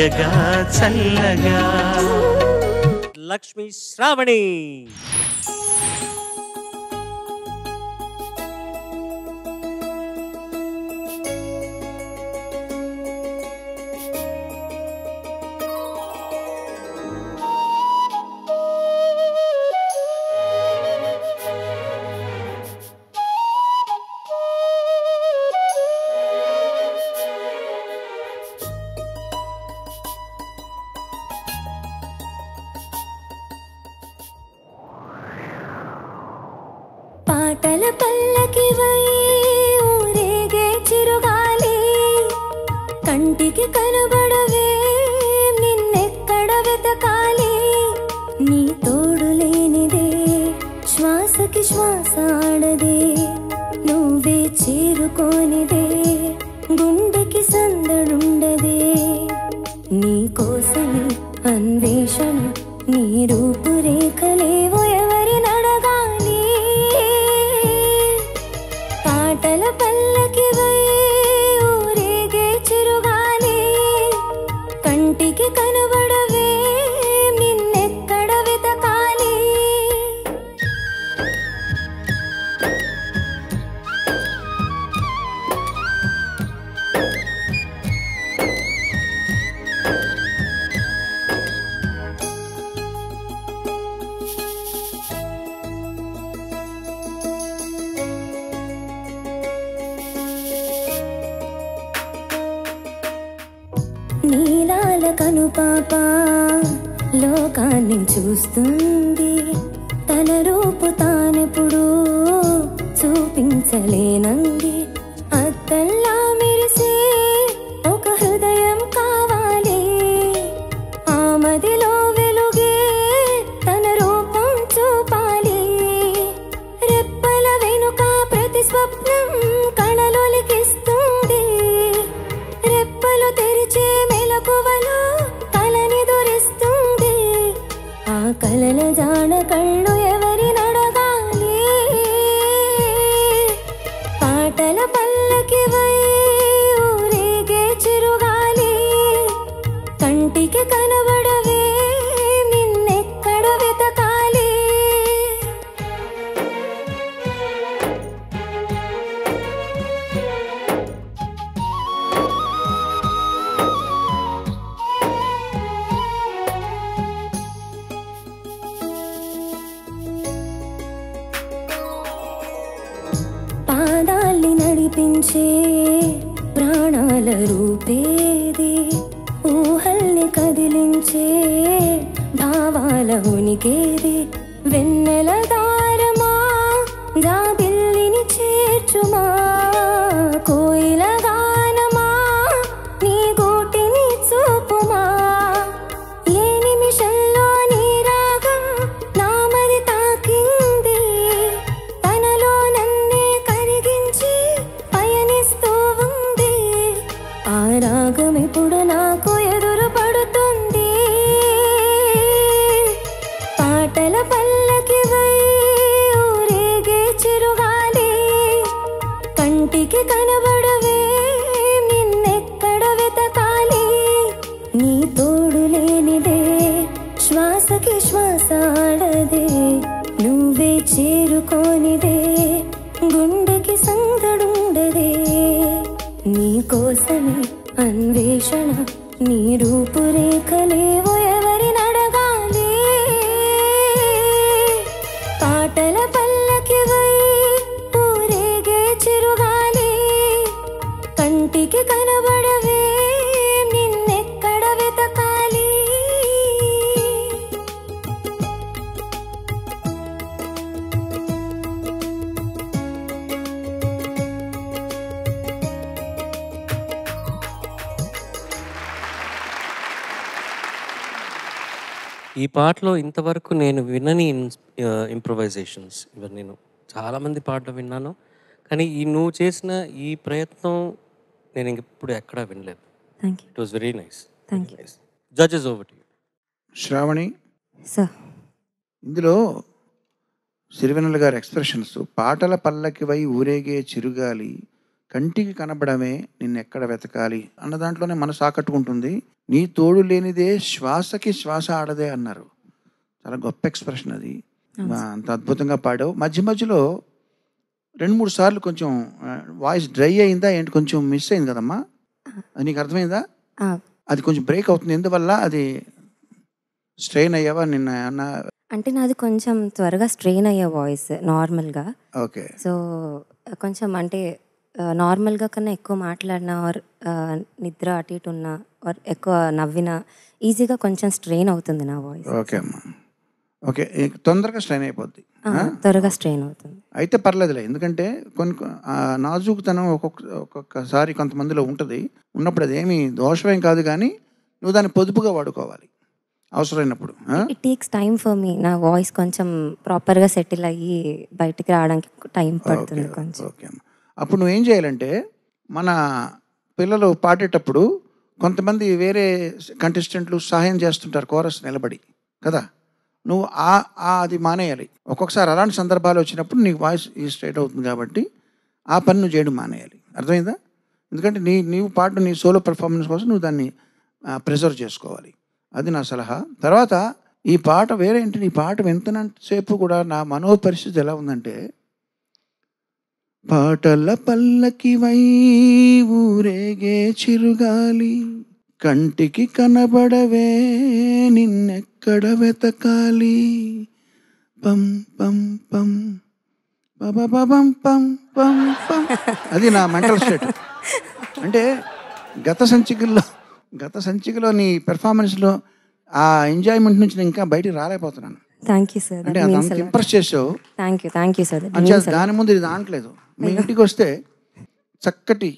తీయగా చల్లగా. లక్ష్మీ శ్రావణి. పాటల పల్లకివై ఊరేగే చిరుగాలి, కంటికి కనబడవే నిన్నెక్కడ వెతకాలి. నీ తోడు లేనిదే శ్వాసకి శ్వాస ఆడదే, నువ్వే చేరుకోనిదే గుండెకి సందడుండదే. నీ కోసమే అన్వేషణ, నీ రూపురేఖలేవో ఎవరినడగాలి. పాటల పల్లకివై ఊరేగే చిరుగాలి, కంటికి కనబడవే నిన్నెక్కడ వెతకాలి. నీలాల కనుపాప లోకాన్ని చూస్తుంది, తన రూపు తానెప్పుడు చూపించలేనంది. అద్దల్లా మెరిసే ఒక హృదయం కావాలి, ఆ మదిలో వెలుగే తన రూపం చూపాలి. రెప్పల వెనుక ప్రతి స్వప్నం కళలొలికిస్తుంది, రెప్పలు తెరిచే మెలకువలో కలని దొరిస్తుంది. ఆ కలల జాడ కళ్ళు ఎవరినడగాలి. పాటల పల్లకివై ఊరేగే చిరుగాలి, కంటికి కనబడవే నిన్నెక్కడ వెతకాలి. పాదాల్ని నడిపించే ప్రాణాల రూపేది, ఊహల్ని కదిలించే భావాల ఉనికేది. వెన్నెల దారమా జాబిల్లిని చేర్చుమా, కోయిల గానమా నీ గూటిని చూపుమా. ఏ నిమిషంలో నీ రాగం నామది తాకింది, తనలో నన్నే కరిగించి పయనిస్తూ ఉంది. ఆ రాగం ఇప్పుడు నాకు ఎదురు పడుతుంది. పాటల పల్లకివై ఊరేగే చిరుగాలి, కంటికి కనబడవే నిన్నెక్కడ వెతకాలి. నీ తోడు లేనిదే శ్వాసకి శ్వాస ఆడదే, నువ్వే చేరుకోనిదే గుండెకి సందడుండదే. నీ కోసమే అన్వేషణ, నీ రూపురేఖలేవో ఎవరినడగాలి. పాటల పల్లకివై ఊరేగే చిరుగాలి, కంటికి కనబడవే నిన్నెక్కడ వెతకాలి. ఈ పాటలో ఇంతవరకు నేను వినని ఇంప్రొవైజేషన్స్, ఇవన్నీ నేను చాలామంది పాటలు విన్నాను, కానీ నువ్వు చేసిన ఈ ప్రయత్నం నేను ఇంకెప్పుడు ఎక్కడా వినలేదు. It was very nice. Judges over to you. Shravani sir, ఇందులో సిరివెన్నెల గారి ఎక్స్ప్రెషన్స్, పాటల పల్లకివై ఊరేగే చిరుగాలి, కంటికి కనబడమే నిన్నెక్కడ వెతకాలి అన్న దాంట్లోనే మనసు ఆకట్టుకుంటుంది. నీ తోడు లేనిదే శ్వాసకి శ్వాస ఆడదే అన్నారు. చాలా గొప్ప ఎక్స్ప్రెషన్ అది. అంత అద్భుతంగా పాడావు. మధ్య మధ్యలో 2-3 సార్లు కొంచెం వాయిస్ డ్రై అయిందా ఏంటి, కొంచెం మిస్ అయింది కదమ్మా, అది నీకు అర్థమైందా? అది కొంచెం బ్రేక్ అవుతుంది. ఎందువల్ల? అది స్ట్రెయిన్ అయ్యావా నిన్న అన్న? అంటే నాది కొంచెం త్వరగా స్ట్రెయిన్ అయ్యే వాయిస్ నార్మల్గా. ఓకే. సో కొంచెం అంటే నార్మల్గా కన్నా ఎక్కువ మాట్లాడినా ఆర్ నిద్ర అటు ఇటు ఉన్నా ఆర్ ఎక్కువ నవ్వినా ఈజీగా కొంచెం స్ట్రెయిన్ అవుతుంది నా వాయిస్. ఓకే అమ్మా, ఓకే. తొందరగా స్ట్రెయిన్ అయిపోద్ది, త్వరగా స్ట్రెయిన్ అవుతుంది. అయితే పర్లేదులే. ఎందుకంటే కొన్ని నాజూకుతనం ఒక్కొక్కసారి కొంతమందిలో ఉంటుంది. ఉన్నప్పుడు అదేమి దోషమేం కాదు, కానీ నువ్వు దాన్ని పొదుపుగా వాడుకోవాలి అవసరమైనప్పుడు. It takes time for me. నా వాయిస్ కొంచెం ప్రాపర్గా సెటిల్ అయ్యి బయటికి రావడానికి టైం పడుతుంది కొంచెం. ఓకే అమ్మా. అప్పుడు నువ్వేం చేయాలంటే, మన పిల్లలు పాడేటప్పుడు కొంతమంది వేరే కంటెస్టెంట్లు సహాయం చేస్తుంటారు కోరస్ నిలబడి కదా, నువ్వు అది మానేయాలి. ఒక్కొక్కసారి అలాంటి సందర్భాలు వచ్చినప్పుడు నీకు వాయిస్ స్ట్రైట్ అవుతుంది కాబట్టి ఆ పని నువ్వు చేయడం మానేయాలి. అర్థమైందా? ఎందుకంటే నీవు పాట నీ సోలో పెర్ఫార్మెన్స్ కోసం నువ్వు దాన్ని ప్రిజర్వ్ చేసుకోవాలి. అది నా సలహా. తర్వాత ఈ పాట వేరే ఏంటి, నీ పాట వింటున్నంతసేపు కూడా నా మనోపరిస్థితి ఎలా ఉందంటే, పాటల పల్లకివై ఊరేగే చిరుగాలి, కంటికి కనబడవే నిన్నెక్కడ వెతకాలి, పం పం పం పం పం పం పం. అది నా మెంటల్ స్టేట్. అంటే గత సంచికలో నీ పెర్ఫార్మెన్స్లో ఆ ఎంజాయ్మెంట్ నుంచి నేను ఇంకా బయటికి రాలేకపోతున్నాను. Thank you sir. అంటే అంత ఇంప్రెస్ చేసావు. Thank you sir. దాని ముందు ఇది దాంట్లేదు. మీ ఇంటికి వస్తే చక్కటి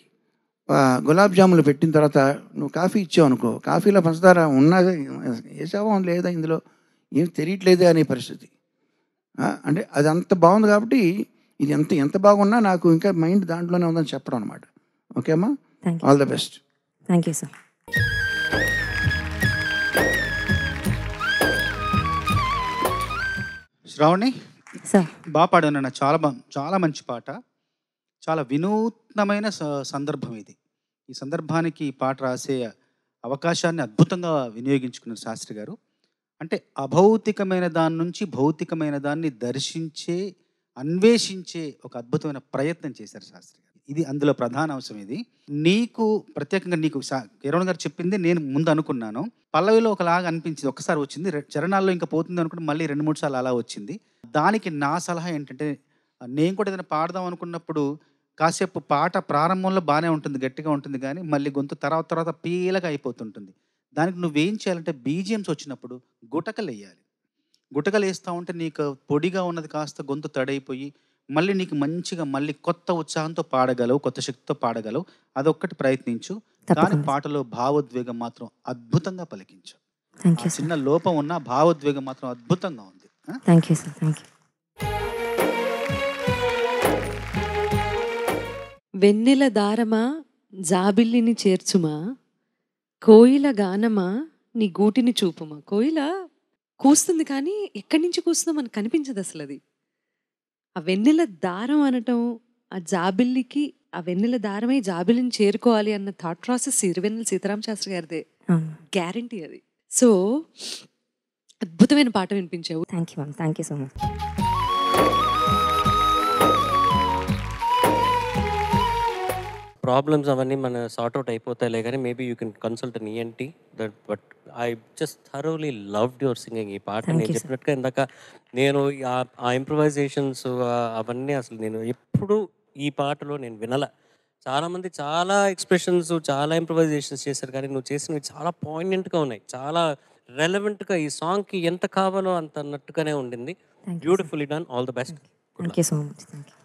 గులాబ్ జాములు పెట్టిన తర్వాత నువ్వు కాఫీ ఇచ్చావు అనుకో, కాఫీలో పంచదార ఉన్నది వేసావో లేదా ఇందులో ఏం తెలియట్లేదే అనే పరిస్థితి. అంటే అది అంత బాగుంది కాబట్టి ఇది ఎంత బాగున్నా నాకు ఇంకా మైండ్ దాంట్లోనే ఉందని చెప్పడం అనమాట. ఓకే అమ్మా, all the best. Thank you sir. Shravani sir బాగా పాడాను. చాలా మంచి పాట. చాలా వినూత్నమైన సందర్భం ఇది. ఈ సందర్భానికి ఈ పాట రాసే అవకాశాన్ని అద్భుతంగా వినియోగించుకున్నారు శాస్త్రి గారు. అంటే అభౌతికమైన దాని నుంచి భౌతికమైన దాన్ని దర్శించే, అన్వేషించే ఒక అద్భుతమైన ప్రయత్నం చేశారు శాస్త్రి గారు. ఇది అందులో ప్రధాన అంశం. ఇది నీకు ప్రత్యేకంగా నీకు కిరణ్ గారు చెప్పింది నేను ముందు అనుకున్నాను. పల్లవిలో ఒకలాగా అనిపించింది, ఒక్కసారి వచ్చింది. చరణాల్లో ఇంకా పోతుంది అనుకుంటే మళ్ళీ 2-3 సార్లు అలా వచ్చింది. దానికి నా సలహా ఏంటంటే, నేను కూడా ఏదైనా పాడదాం అనుకున్నప్పుడు కాసేపు పాట ప్రారంభంలో బాగానే ఉంటుంది, గట్టిగా ఉంటుంది, కానీ మళ్ళీ గొంతు తర్వాత పీలగా అయిపోతుంటుంది. దానికి నువ్వేం చేయాలంటే బీజిఎమ్స్ వచ్చినప్పుడు గుటకలు వేయాలి. గుటకలు వేస్తూ ఉంటే నీకు పొడిగా ఉన్నది కాస్త గొంతు తడైపోయి మళ్ళీ నీకు మంచిగా మళ్ళీ కొత్త ఉత్సాహంతో పాడగలవు, కొత్త శక్తితో పాడగలవు. అదొక్కటి ప్రయత్నించు. కానీ పాటలో భావోద్వేగం మాత్రం అద్భుతంగా పలికించు. చిన్న లోపం ఉన్న భావోద్వేగం మాత్రం అద్భుతంగా ఉంది. Thank you sir. Thank you. వెన్నెల దారమా జాబిల్లిని చేర్చుమా, కోయిల గానమా నీ గూటిని చూపుమా. కోయిల కూస్తుంది కానీ ఎక్కడి నుంచి కూస్తుందో మనకు కనిపించదు అసలు. అది ఆ వెన్నెల దారం అనటం, ఆ జాబిల్లికి ఆ వెన్నెల దారమై జాబిల్లిని చేరుకోవాలి అన్న థాట్ ప్రాసెస్ సిరివెన్నెల సీతారామ శాస్త్రి గారిదే. గ్యారంటీ అది. సో అద్భుతమైన పాట వినిపించావు. Thank you ma'am. Thank you so much. Problems అవన్నీ మన సార్ట్అవుట్ అయిపోతాయిలే, కానీ maybe you can consult an ENT. But I just thoroughly loved your singing. ఈ పాట నేను చెప్పినట్టుగా ఇందాక నేను ఆ ఇంప్రవైజేషన్స్ అవన్నీ అసలు నేను ఎప్పుడు ఈ పాటలో నేను వినల. చాలామంది చాలా ఎక్స్ప్రెషన్స్, చాలా ఇంప్రవైజేషన్స్ చేశారు, కానీ నువ్వు చేసినవి చాలా పాయినెంట్గా ఉన్నాయి, చాలా రెలవెంట్గా ఈ సాంగ్కి ఎంత కావాలో అంత అన్నట్టుగానే ఉండింది. Beautifully done. All the best. Thank you so much. Thank you.